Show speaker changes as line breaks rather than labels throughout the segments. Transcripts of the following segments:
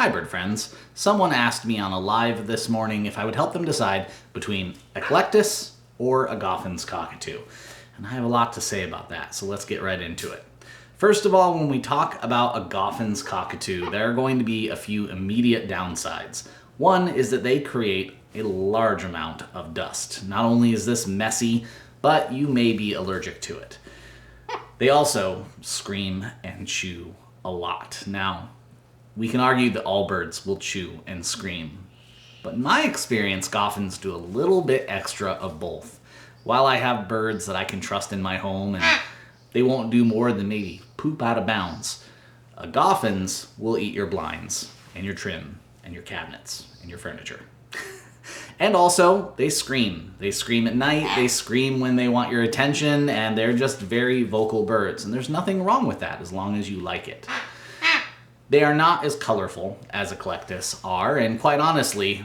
Hi bird friends. Someone asked me on a live this morning if I would help them decide between Eclectus or a Goffins Cockatoo. And I have a lot to say about that, so let's get right into it. First of all, when we talk about a Goffins Cockatoo, there are going to be a few immediate downsides. One is that they create a large amount of dust. Not only is this messy, but you may be allergic to it. They also scream and chew a lot. Now, we can argue that all birds will chew and scream, but in my experience, Goffins do a little bit extra of both. While I have birds that I can trust in my home and they won't do more than maybe poop out of bounds, Goffins will eat your blinds and your trim and your cabinets and your furniture. And also, they scream. They scream at night, they scream when they want your attention, and they're just very vocal birds. And there's nothing wrong with that as long as you like it. They are not as colorful as Eclectus are, and quite honestly,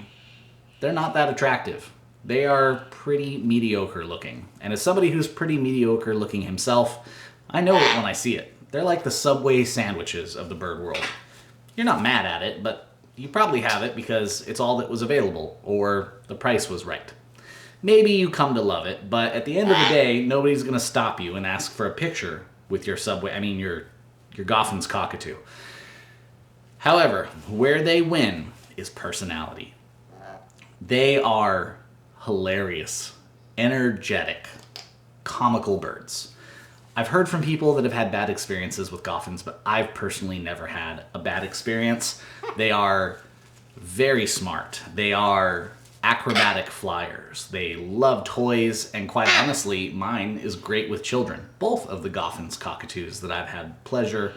they're not that attractive. They are pretty mediocre looking. And as somebody who's pretty mediocre looking himself, I know it when I see it. They're like the Subway sandwiches of the bird world. You're not mad at it, but you probably have it because it's all that was available, or the price was right. Maybe you come to love it, but at the end of the day, nobody's gonna stop you and ask for a picture with your your Goffins Cockatoo. However, where they win is personality. They are hilarious, energetic, comical birds. I've heard from people that have had bad experiences with Goffins, but I've personally never had a bad experience. They are very smart. They are acrobatic flyers. They love toys, and quite honestly, mine is great with children. Both of the Goffins Cockatoos that I've had pleasure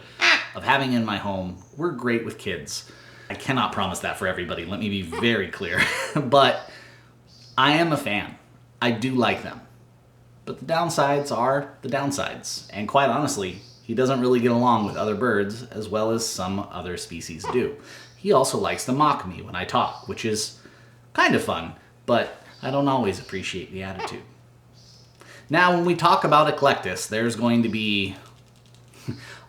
of having in my home were great with kids. I cannot promise that for everybody, let me be very clear. But I am a fan. I do like them. But the downsides are the downsides. And quite honestly, he doesn't really get along with other birds as well as some other species do. He also likes to mock me when I talk, which is kind of fun, but I don't always appreciate the attitude. Now, when we talk about Eclectus, there's going to be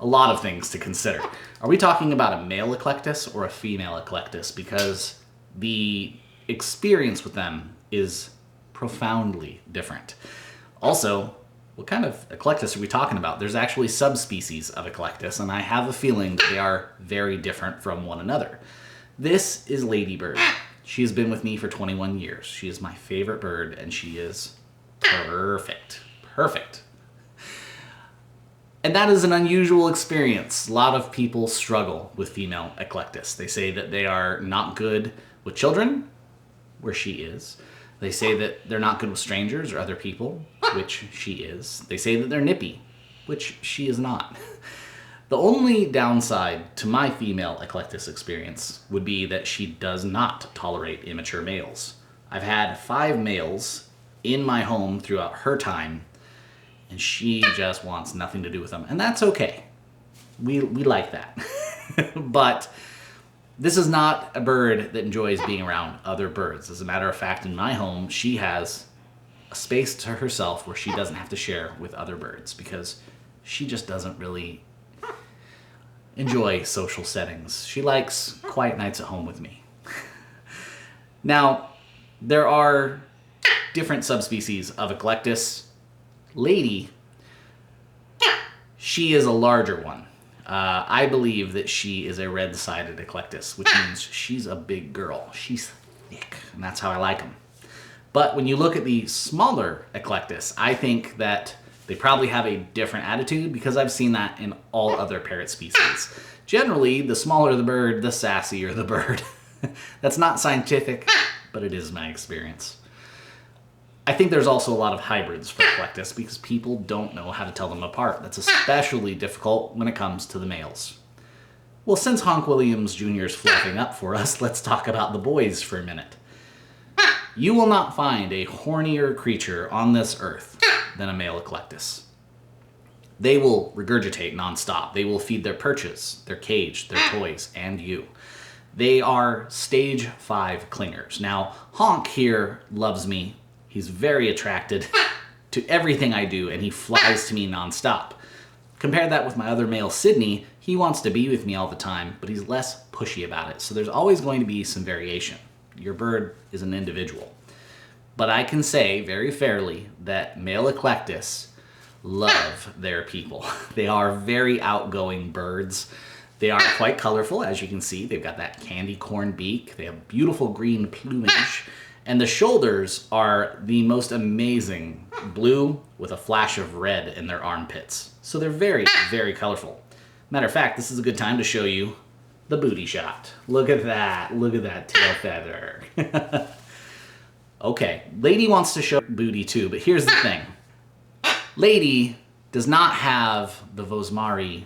a lot of things to consider. Are we talking about a male Eclectus or a female Eclectus? Because the experience with them is profoundly different. Also, what kind of Eclectus are we talking about? There's actually subspecies of Eclectus, and I have a feeling that they are very different from one another. This is Ladybird. She has been with me for 21 years. She is my favorite bird, and she is perfect. Perfect. And that is an unusual experience. A lot of people struggle with female Eclectus. They say that they are not good with children, where she is. They say that they're not good with strangers or other people, which she is. They say that they're nippy, which she is not. The only downside to my female Eclectus experience would be that she does not tolerate immature males. I've had 5 males in my home throughout her time, and she just wants nothing to do with them. And that's okay. We like that. But this is not a bird that enjoys being around other birds. As a matter of fact, in my home, she has a space to herself where she doesn't have to share with other birds because she just doesn't really enjoy social settings. She likes quiet nights at home with me. Now, there are different subspecies of Eclectus. Lady, she is a larger one. I believe that she is a red-sided Eclectus, which means she's a big girl. She's thick, and that's how I like them. But when you look at the smaller Eclectus, I think that they probably have a different attitude because I've seen that in all other parrot species. Generally, the smaller the bird, the sassier the bird. That's not scientific, but it is my experience. I think there's also a lot of hybrids for Eclectus because people don't know how to tell them apart. That's especially difficult when it comes to the males. Well, since Honk Williams Jr. is fluffing up for us, let's talk about the boys for a minute. You will not find a hornier creature on this earth than a male Eclectus. They will regurgitate nonstop. They will feed their perches, their cage, their toys, and you. They are stage 5 clingers. Now, Honk here loves me. He's very attracted to everything I do, and he flies to me nonstop. Compare that with my other male, Sydney. He wants to be with me all the time, but he's less pushy about it. So there's always going to be some variation. Your bird is an individual. But I can say very fairly that male Eclectus love their people. They are very outgoing birds. They are quite colorful, as you can see. They've got that candy corn beak. They have beautiful green plumage. And the shoulders are the most amazing blue with a flash of red in their armpits. So they're very, very colorful. Matter of fact, this is a good time to show you the booty shot. Look at that. Look at that tail feather. Okay, Lady wants to show booty too, but here's the thing. Lady does not have the Vosmari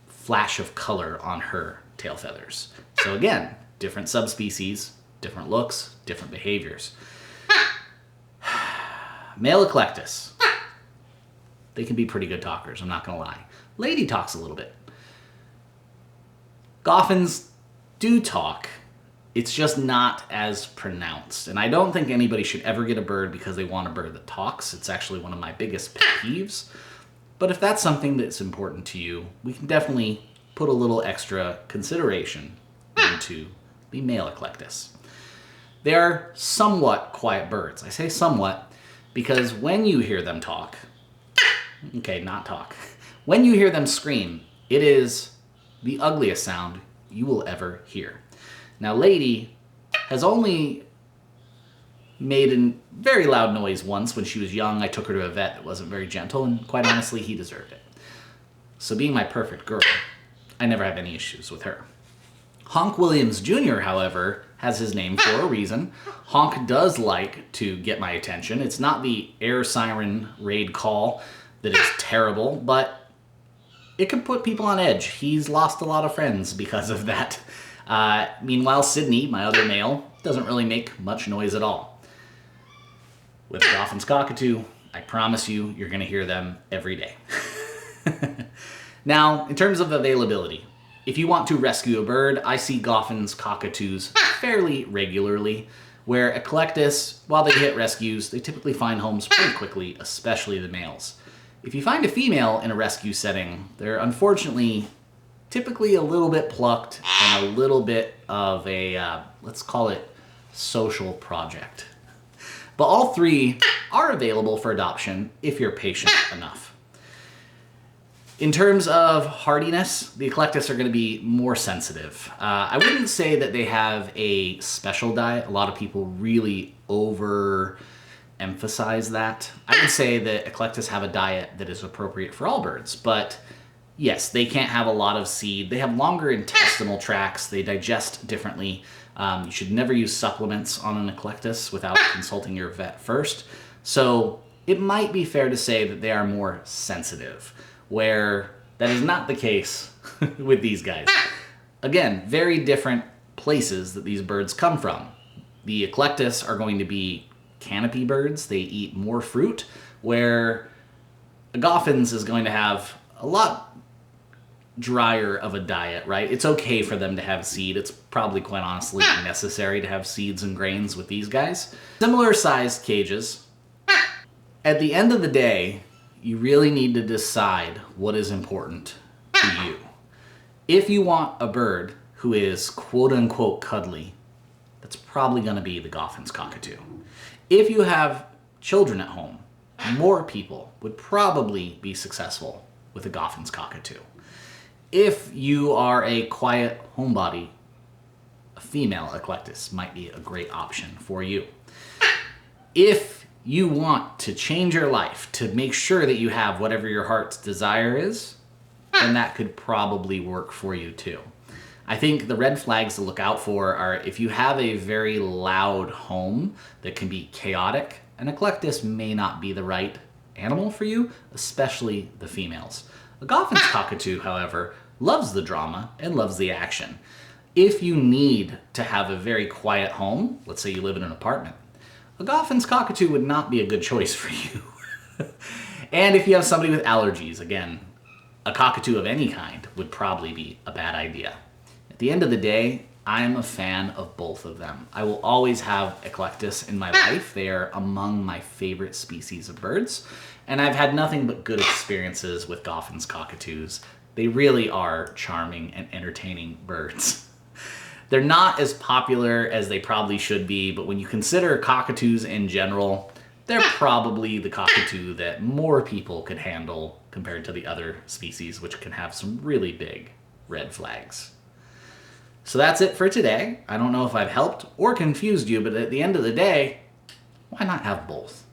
flash of color on her tail feathers. So again, different subspecies, different looks, different behaviors. Male Eclectus, they can be pretty good talkers, I'm not gonna lie. Lady talks a little bit. Goffins do talk, it's just not as pronounced. And I don't think anybody should ever get a bird because they want a bird that talks. It's actually one of my biggest pet peeves. But if that's something that's important to you, we can definitely put a little extra consideration into the male Eclectus. They are somewhat quiet birds. I say somewhat because when you hear them talk, okay, not talk, when you hear them scream, it is the ugliest sound you will ever hear. Now, Lady has only made a very loud noise once when she was young. I took her to a vet that wasn't very gentle, and quite honestly, he deserved it. So being my perfect girl, I never have any issues with her. Honk Williams Jr., however, has his name for a reason. Honk does like to get my attention. It's not the air siren raid call that is terrible, but it can put people on edge. He's lost a lot of friends because of that. Meanwhile, Sydney, my other male, doesn't really make much noise at all. With the Goffins Cockatoo, I promise you, you're going to hear them every day. Now, in terms of availability, if you want to rescue a bird, I see Goffins Cockatoos fairly regularly, where Eclectus, while they hit rescues, they typically find homes pretty quickly, especially the males. If you find a female in a rescue setting, they're unfortunately typically a little bit plucked and a little bit of a, let's call it, social project. But all three are available for adoption if you're patient enough. In terms of hardiness, the Eclectus are going to be more sensitive. I wouldn't say that they have a special diet. A lot of people really overemphasize that. I would say that Eclectus have a diet that is appropriate for all birds, but yes, they can't have a lot of seed. They have longer intestinal tracts. They digest differently. You should never use supplements on an Eclectus without consulting your vet first. So it might be fair to say that they are more sensitive, where that is not the case with these guys. Again, very different places that these birds come from. The Eclectus are going to be canopy birds. They eat more fruit, where a Goffins is going to have a lot drier of a diet, right? It's okay for them to have seed. It's probably quite honestly necessary to have seeds and grains with these guys. Similar sized cages. At the end of the day, you really need to decide what is important to you. If you want a bird who is quote unquote cuddly, that's probably going to be the Goffins Cockatoo. If you have children at home, more people would probably be successful with a Goffins Cockatoo. If you are a quiet homebody, a female Eclectus might be a great option for you. If you want to change your life to make sure that you have whatever your heart's desire is, then that could probably work for you too. I think the red flags to look out for are if you have a very loud home that can be chaotic, an Eclectus may not be the right animal for you, especially the females. A Goffins Cockatoo, however, loves the drama and loves the action. If you need to have a very quiet home, let's say you live in an apartment, a Goffins Cockatoo would not be a good choice for you. And if you have somebody with allergies, again, a cockatoo of any kind would probably be a bad idea. At the end of the day, I'm a fan of both of them. I will always have Eclectus in my life. They are among my favorite species of birds. And I've had nothing but good experiences with Goffins Cockatoos They really are charming and entertaining birds. They're not as popular as they probably should be, but when you consider cockatoos in general, they're probably the cockatoo that more people could handle compared to the other species, which can have some really big red flags. So that's it for today. I don't know if I've helped or confused you, but at the end of the day, why not have both?